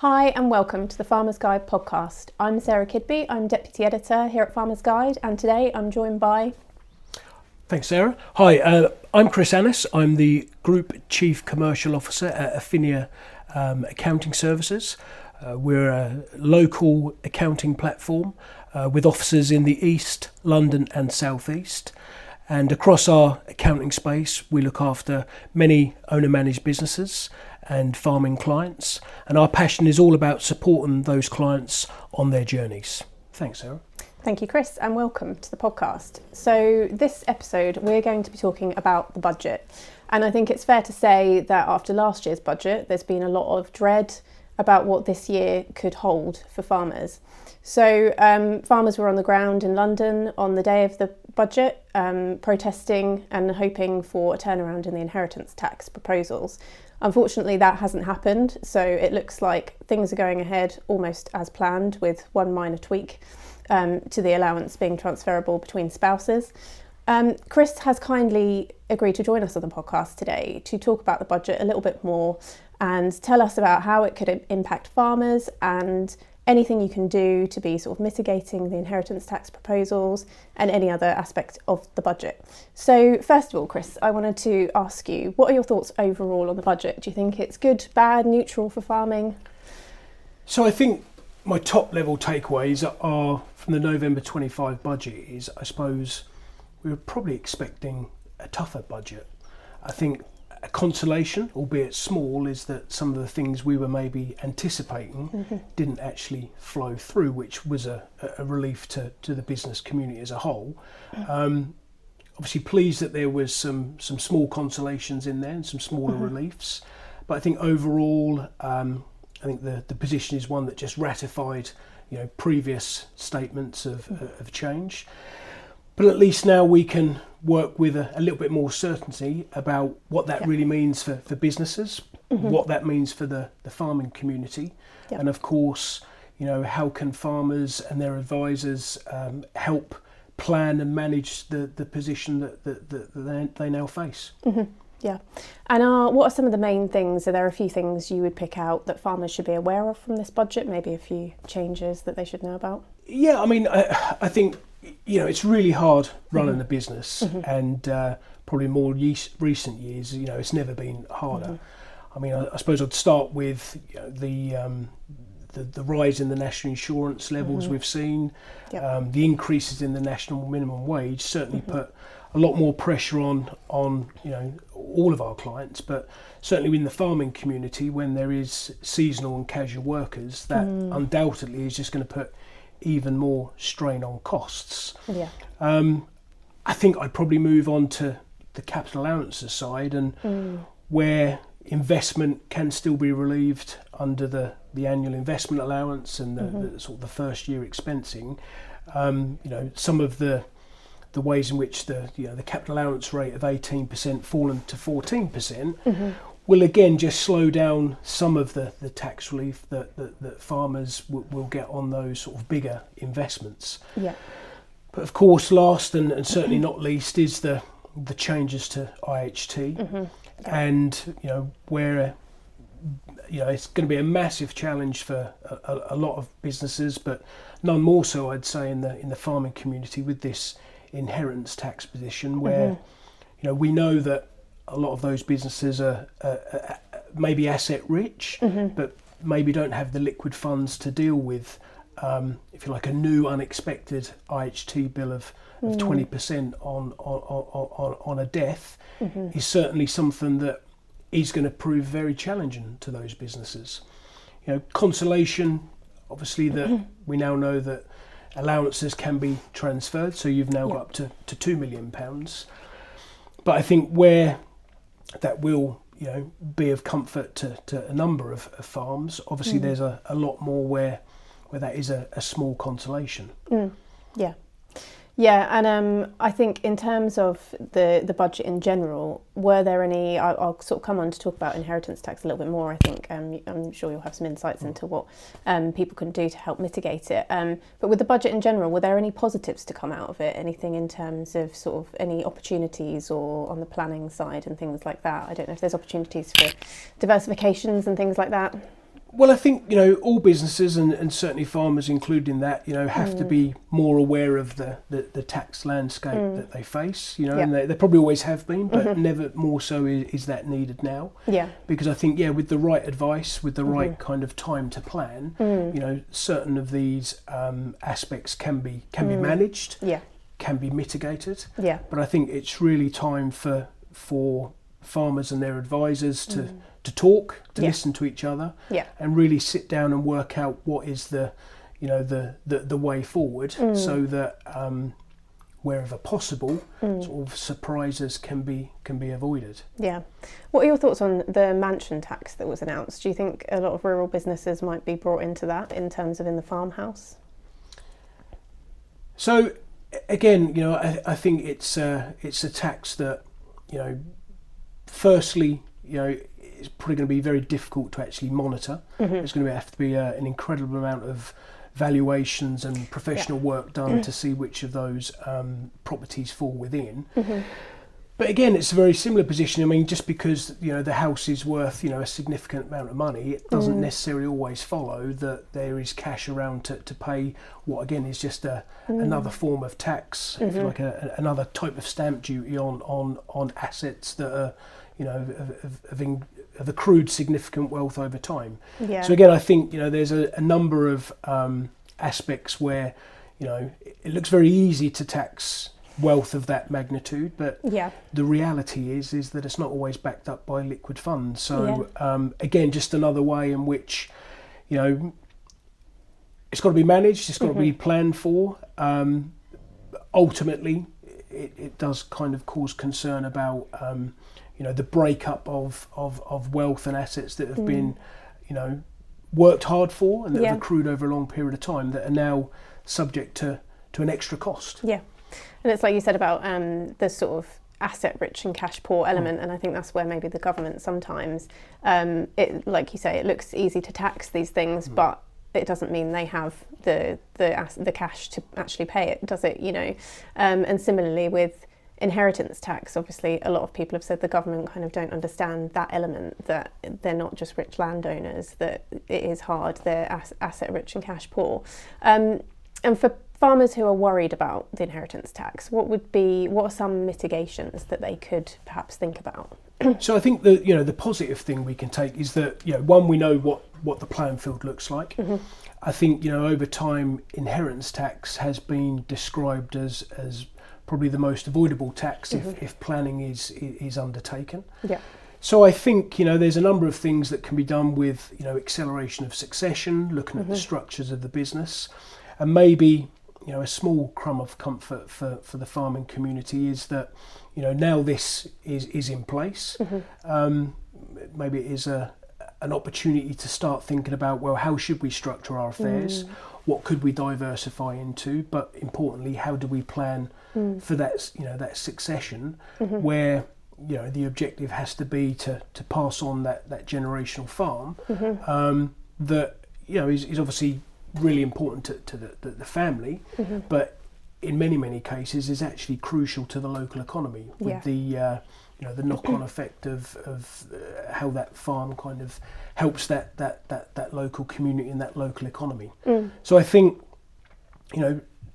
Hi and welcome to the Farmer's Guide podcast. I'm Sarah Kidby, I'm Deputy Editor here at Farmer's Guide, and today I'm joined by... Thanks, Sarah. Hi, I'm Chris Annis. I'm the Group Chief Commercial Officer at Affinia Accounting Services. We're a local accounting platform with offices in the East, London and South East. And across our accounting space, we look after many owner-managed businesses and farming clients. And our passion is all about supporting those clients on their journeys. Thanks, Sarah. Thank you, Chris, and welcome to the podcast. So this episode, we're going to be talking about the budget. And I think it's fair to say that after last year's budget, there's been a lot of dread about what this year could hold for farmers. So farmers were on the ground in London on the day of the budget, protesting and hoping for a turnaround in the inheritance tax proposals. Unfortunately, that hasn't happened, so it looks like things are going ahead almost as planned, with one minor tweak to the allowance being transferable between spouses. Chris has kindly agreed to join us on the podcast today to talk about the budget a little bit more and tell us about how it could impact farmers and anything you can do to be sort of mitigating the inheritance tax proposals and any other aspect of the budget. So first of all, Chris, I wanted to ask you, what are your thoughts overall on the budget? Do you think it's good, bad, neutral for farming? So I think my top level takeaways are from the November 25 budget is, I suppose, we were probably expecting a tougher budget. I think a consolation, albeit small, is that some of the things we were maybe anticipating didn't actually flow through, which was a relief to the business community as a whole. Obviously pleased that there was some small consolations in there and some smaller reliefs. But I think overall, I think the position is one that just ratified, previous statements of change. But at least now we can work with a little bit more certainty about what that really means for businesses, what that means for the farming community, and of course, how can farmers and their advisors help plan and manage the position that they now face. Yeah. And what are some of the main things? Are there a few things you would pick out that farmers should be aware of from this budget? Maybe a few changes that they should know about? Yeah, I mean, I think, it's really hard running a business, and probably more recent years, it's never been harder. I mean, I suppose I'd start with the rise in the national insurance levels we've seen, the increases in the national minimum wage certainly put a lot more pressure on all of our clients, but certainly in the farming community, when there is seasonal and casual workers, that undoubtedly is just going to put even more strain on costs. I think I'd probably move on to the capital allowances side, and where investment can still be relieved under the annual investment allowance and the sort of the first year expensing. Some of the ways in which the capital allowance rate of 18% fallen to 14% will again just slow down some of the tax relief that farmers will get on those sort of bigger investments. But of course, last and certainly not least is the changes to IHT, and where it's going to be a massive challenge for a lot of businesses, but none more so, I'd say, in the farming community with this inheritance tax position, where we know that a lot of those businesses are maybe asset rich, but maybe don't have the liquid funds to deal with, if you like, a new unexpected IHT bill of 20% on a death is certainly something that is going to prove very challenging to those businesses. Consolation, obviously, that we now know that allowances can be transferred, so you've now got up to £2 million. But I think where that will be of comfort to a number of farms, obviously there's a lot more where that is a small consolation. Yeah, and I think in terms of the budget in general, were there any, I'll sort of come on to talk about inheritance tax a little bit more, I think. I'm sure you'll have some insights into what people can do to help mitigate it. But with the budget in general, were there any positives to come out of it? Anything in terms of sort of any opportunities or on the planning side and things like that? I don't know if there's opportunities for diversifications and things like that. Well, I think, all businesses and certainly farmers included in that, have to be more aware of the tax landscape that they face, and they probably always have been, but never more so is that needed now. Yeah. Because I think, with the right advice, with the right kind of time to plan, certain of these aspects can be managed, can be mitigated. Yeah. But I think it's really time for farmers and their advisors to talk, to listen to each other, and really sit down and work out what is the way forward, so that wherever possible, sort of surprises can be avoided. Yeah. What are your thoughts on the mansion tax that was announced? Do you think a lot of rural businesses might be brought into that in terms of in the farmhouse? So again, I think it's a tax that, firstly, it's probably going to be very difficult to actually monitor. There's going to have to be an incredible amount of valuations and professional work done to see which of those properties fall within. But again, it's a very similar position. I mean, just because the house is worth a significant amount of money, it doesn't necessarily always follow that there is cash around to pay what again is just another form of tax, if you like, another type of stamp duty on assets that are have accrued significant wealth over time. Yeah. So again, I think there's a number of aspects where it looks very easy to tax wealth of that magnitude, but the reality is that it's not always backed up by liquid funds. So again, just another way in which it's got to be managed, it's got to be planned for. Ultimately, it does kind of cause concern about the breakup of wealth and assets that have been worked hard for and that have accrued over a long period of time that are now subject to an extra cost. Yeah. And it's like you said about the sort of asset rich and cash poor element, and I think that's where maybe the government sometimes, like you say, it looks easy to tax these things, but it doesn't mean they have the cash to actually pay it, does it? And similarly with inheritance tax, obviously a lot of people have said the government kind of don't understand that element, that they're not just rich landowners, that it is hard, they're asset rich and cash poor. And for farmers who are worried about the inheritance tax, what are some mitigations that they could perhaps think about? So I think the positive thing we can take is that one, we know what the playing field looks like. I think over time inheritance tax has been described as probably the most avoidable tax if planning is undertaken. Yeah. So I think there's a number of things that can be done with acceleration of succession, looking at the structures of the business, and maybe a small crumb of comfort for the farming community is that now this is in place. Maybe it is an opportunity to start thinking about, well, how should we structure our affairs? What could we diversify into? But importantly, how do we plan for that that succession where the objective has to be to pass on that generational farm that is obviously really important to the family, but in many cases is actually crucial to the local economy with the knock-on effect of how that farm kind of helps that local community and that local economy. So I think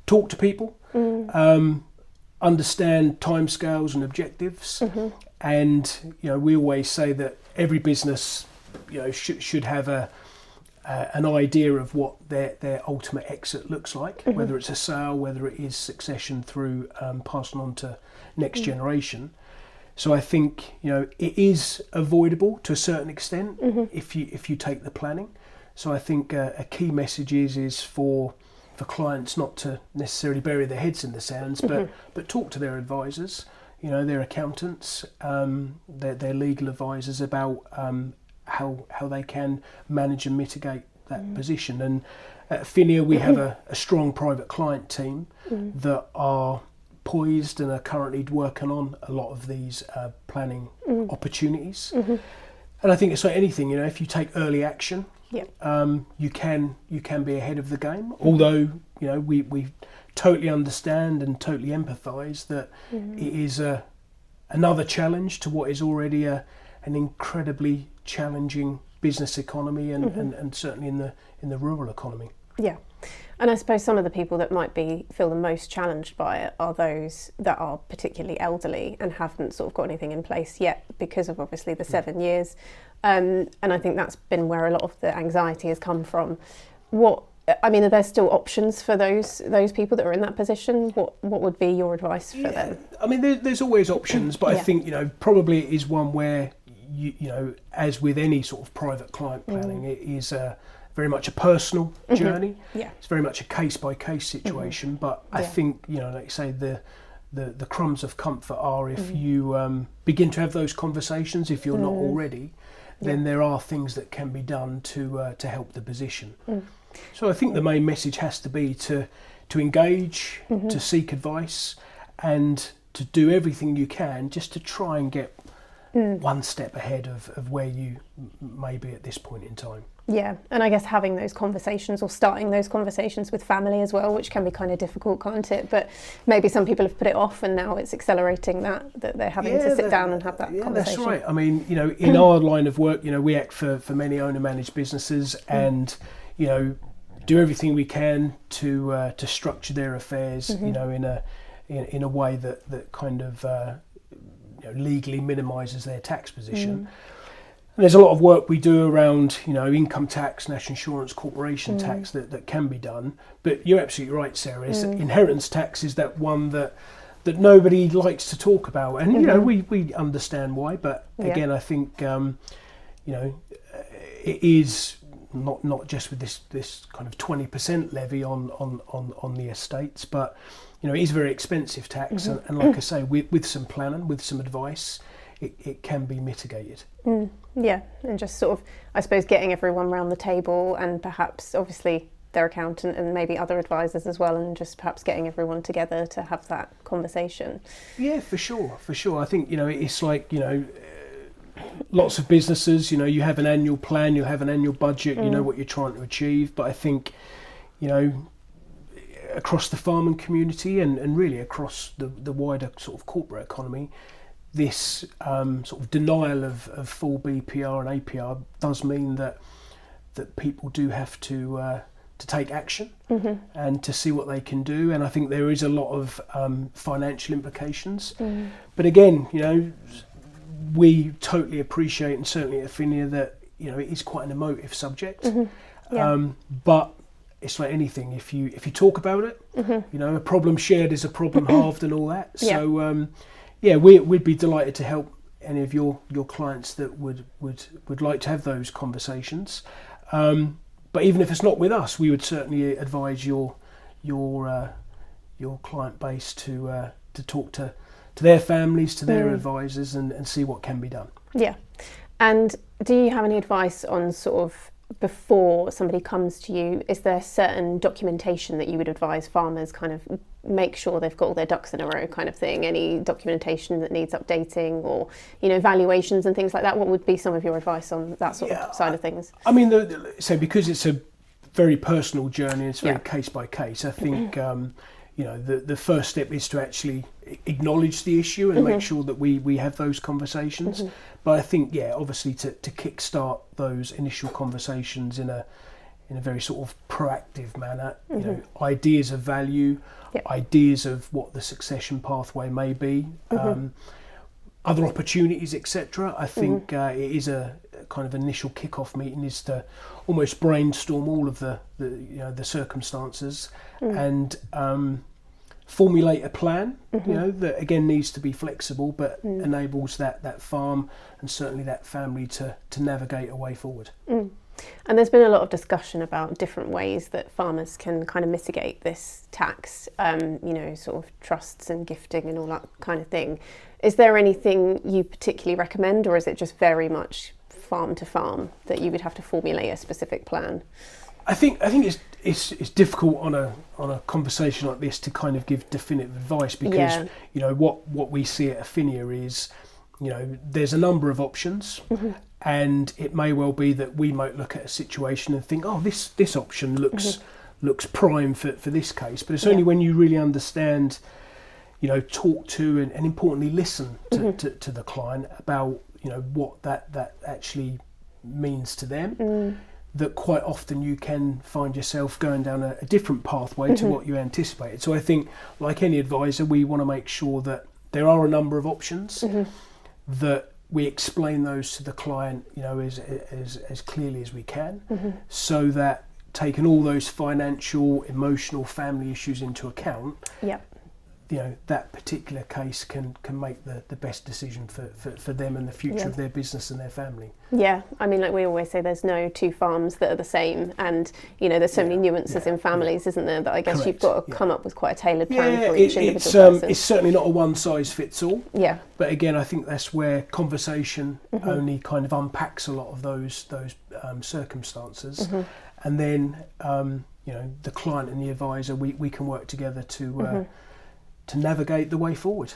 talk to people, understand timescales and objectives, and we always say that every business should have an idea of what their ultimate exit looks like, whether it's a sale, whether it is succession through passing on to next generation. So I think it is avoidable to a certain extent if you take the planning. So I think a key message is for clients not to necessarily bury their heads in the sands, but talk to their advisors, their accountants, their legal advisors about how they can manage and mitigate that position. And at Affinia we have a strong private client team that are poised and are currently working on a lot of these planning opportunities. And I think it's like anything, if you take early action, you can be ahead of the game. Although we totally understand and totally empathise that it is another challenge to what is already an incredibly challenging business economy and certainly in the rural economy. Yeah. And I suppose some of the people that might feel the most challenged by it are those that are particularly elderly and haven't sort of got anything in place yet because of obviously the 7 years. And I think that's been where a lot of the anxiety has come from. Are there still options for those people that are in that position? What would be your advice for them? I mean, there's always options, but I think, probably it is one where, as with any sort of private client planning, it is very much a personal journey. Yeah. It's very much a case-by-case situation, but I think, like you say, the crumbs of comfort are if you begin to have those conversations, if you're not already, then there are things that can be done to help the position. So I think the main message has to be to engage, to seek advice, and to do everything you can just to try and get one step ahead of where you may be at this point in time. Yeah, and I guess having those conversations or starting those conversations with family as well, which can be kind of difficult, can't it? But maybe some people have put it off and now it's accelerating that they're having to sit down and have that conversation. That's right. I mean, in our line of work, we act for many owner-managed businesses and, do everything we can to structure their affairs, in a way that kind of legally minimises their tax position. And there's a lot of work we do around, income tax, national insurance, corporation tax that can be done. But you're absolutely right, Sarah. Inheritance tax is that one that nobody likes to talk about, and we understand why. But again, I think it is not just with this kind of 20% levy on the estates, but it is a very expensive tax, and like I say, with some planning, with some advice, it can be mitigated. Yeah, and just sort of, I suppose, getting everyone around the table and perhaps obviously their accountant and maybe other advisors as well, and just perhaps getting everyone together to have that conversation. Yeah, for sure. I think, it's like, lots of businesses, you have an annual plan, you have an annual budget, you know what you're trying to achieve. But I think, across the farming community and really across the wider sort of corporate economy, this sort of denial of full BPR and APR does mean that people do have to take action and to see what they can do. And I think there is a lot of financial implications. But again, we totally appreciate, and certainly at Affinia, that it is quite an emotive subject. But it's like anything, if you talk about it, a problem shared is a problem halved and all that. So we'd be delighted to help any of your clients that would like to have those conversations. But even if it's not with us, we would certainly advise your client base to talk to their families, to their advisors, and see what can be done. Yeah. And do you have any advice on sort of, before somebody comes to you, is there certain documentation that you would advise farmers kind of make sure they've got all their ducks in a row kind of thing? Any documentation that needs updating, or, valuations and things like that? What would be some of your advice on that sort of side of things? I mean, so because it's a very personal journey, it's very case by case, I think, the first step is to actually acknowledge the issue and make sure that we have those conversations. But I think, obviously to kickstart those initial conversations in a very sort of proactive manner, ideas of value, ideas of what the succession pathway may be, other opportunities, etc. I think it is a kind of initial kick-off meeting is to almost brainstorm all of the circumstances and formulate a plan, that again needs to be flexible, but enables that farm and certainly that family to navigate a way forward. And there's been a lot of discussion about different ways that farmers can kind of mitigate this tax, sort of trusts and gifting and all that kind of thing. Is there anything you particularly recommend, or is it just very much farm to farm that you would have to formulate a specific plan? I think it's difficult on a conversation like this to kind of give definitive advice, because what we see at Affinia is there's a number of options, and it may well be that we might look at a situation and think, oh, this option looks prime for this case, but it's only when you really understand, talk to and importantly listen to the client about what that actually means to them, that quite often you can find yourself going down a different pathway to what you anticipated. So I think, like any advisor, we want to make sure that there are a number of options, that we explain those to the client, as clearly as we can, so that taking all those financial, emotional, family issues into account, that particular case can make the best decision for them and the future of their business and their family. Yeah, I mean, like we always say, there's no two farms that are the same, and there's so many nuances in families, isn't there, that I guess you've got to come up with quite a tailored plan for each individual person. It's certainly not a one size fits all. Yeah. But again, I think that's where conversation only kind of unpacks a lot of those circumstances, and then the client and the advisor, we can work together to navigate the way forward.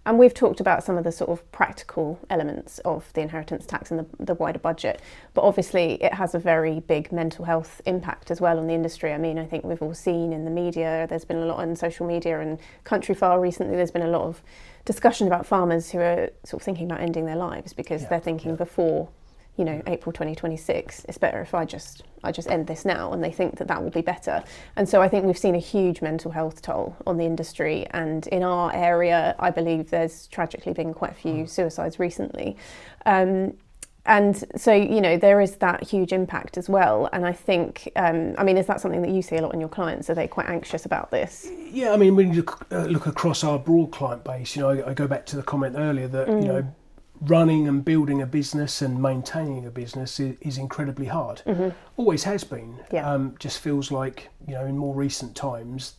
And we've talked about some of the sort of practical elements of the inheritance tax and the wider budget, but obviously it has a very big mental health impact as well on the industry. I mean, I think we've all seen in the media, there's been a lot on social media and Countryfile recently, there's been a lot of discussion about farmers who are sort of thinking about ending their lives because they're thinking before April 2026, it's better if I just end this now, and they think that will be better. And so I think we've seen a huge mental health toll on the industry, and in our area I believe there's tragically been quite a few suicides recently. And so, there is that huge impact as well. And I think, is that something that you see a lot in your clients? Are they quite anxious about this? Yeah, I mean, when you look across our broad client base, I go back to the comment earlier that, running and building a business and maintaining a business is incredibly hard. Always has been. Just feels like, in more recent times,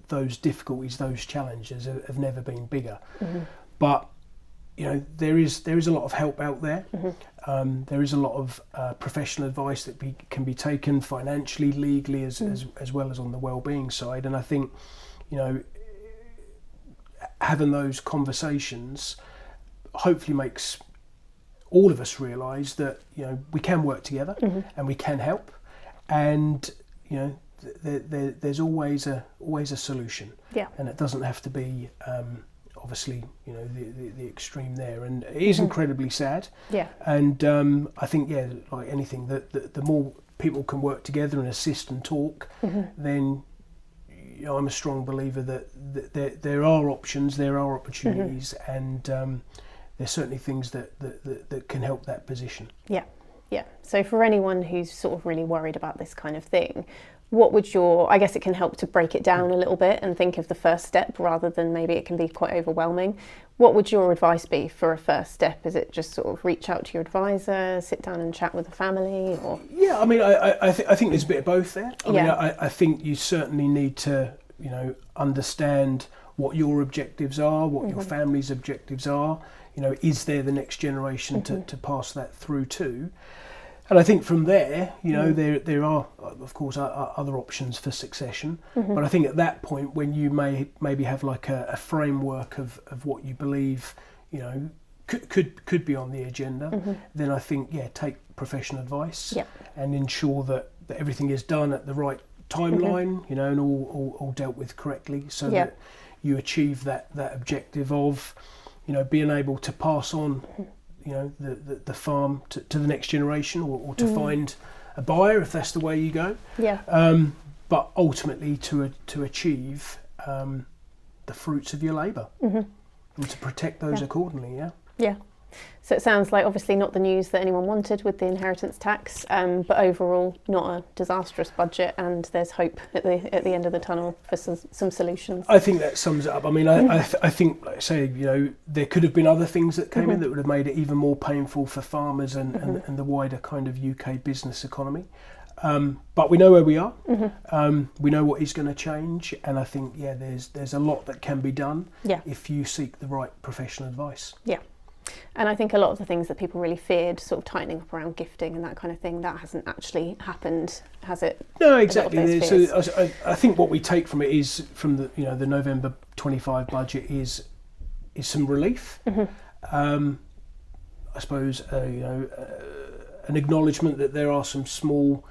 those difficulties, those challenges have never been bigger. But, there is a lot of help out there. There is a lot of professional advice that can be taken financially, legally, as well as on the well-being side. And I think, having those conversations hopefully makes all of us realise that we can work together and we can help, and there's always a solution, and it doesn't have to be obviously the extreme there, and it is incredibly sad, and I think like anything, that the more people can work together and assist and talk, then I'm a strong believer that there are options, there are opportunities, and there's certainly things that can help that position. Yeah. So for anyone who's sort of really worried about this kind of thing, what would I guess it can help to break it down a little bit and think of the first step rather than maybe it can be quite overwhelming. What would your advice be for a first step? Is it just sort of reach out to your advisor, sit down and chat with the family, or? Yeah, I mean, I think there's a bit of both there. I mean, I think you certainly need to, understand what your objectives are, what your family's objectives are. Is there the next generation to pass that through to? And I think from there, there are, of course, other options for succession. But I think at that point, when you maybe have like a framework of what you believe, could be on the agenda, then I think, take professional advice and ensure that everything is done at the right timeline, and all dealt with correctly, so that you achieve that objective of, being able to pass on, the farm to the next generation, or to find a buyer if that's the way you go. But ultimately to achieve the fruits of your labour and to protect those accordingly. So it sounds like obviously not the news that anyone wanted with the inheritance tax, but overall not a disastrous budget, and there's hope at the end of the tunnel for some solutions. I think that sums it up. I mean, I think, like I say, there could have been other things that came in that would have made it even more painful for farmers and the wider kind of UK business economy. But we know where we are. We know what is going to change, and I think there's a lot that can be done if you seek the right professional advice. And I think a lot of the things that people really feared, sort of tightening up around gifting and that kind of thing, that hasn't actually happened, has it? No, exactly. So I think what we take from it is, from the the November 25 budget, is some relief. I suppose an acknowledgement that there are some small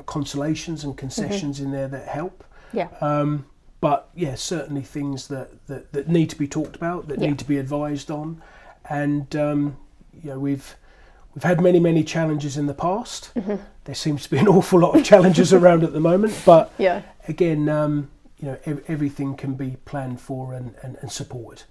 consolations and concessions in there that help. But certainly things that need to be talked about, that need to be advised on. And we've we've had many challenges in the past. There seems to be an awful lot of challenges around at the moment, but again, everything can be planned for and supported.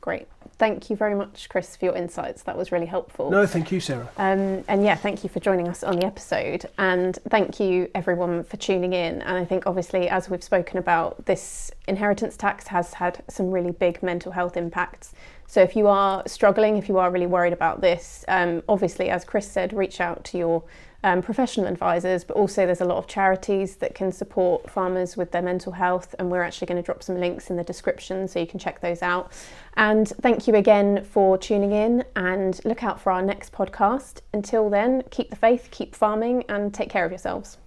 Great. Thank you very much, Chris, for your insights. That was really helpful. No, thank you, Sarah. And thank you for joining us on the episode. And thank you, everyone, for tuning in. And I think, obviously, as we've spoken about, this inheritance tax has had some really big mental health impacts. So if you are struggling, if you are really worried about this, obviously, as Chris said, reach out to your professional advisors, but also there's a lot of charities that can support farmers with their mental health, and we're actually going to drop some links in the description so you can check those out. And thank you again for tuning in, and look out for our next podcast. Until then, keep the faith, keep farming, and take care of yourselves.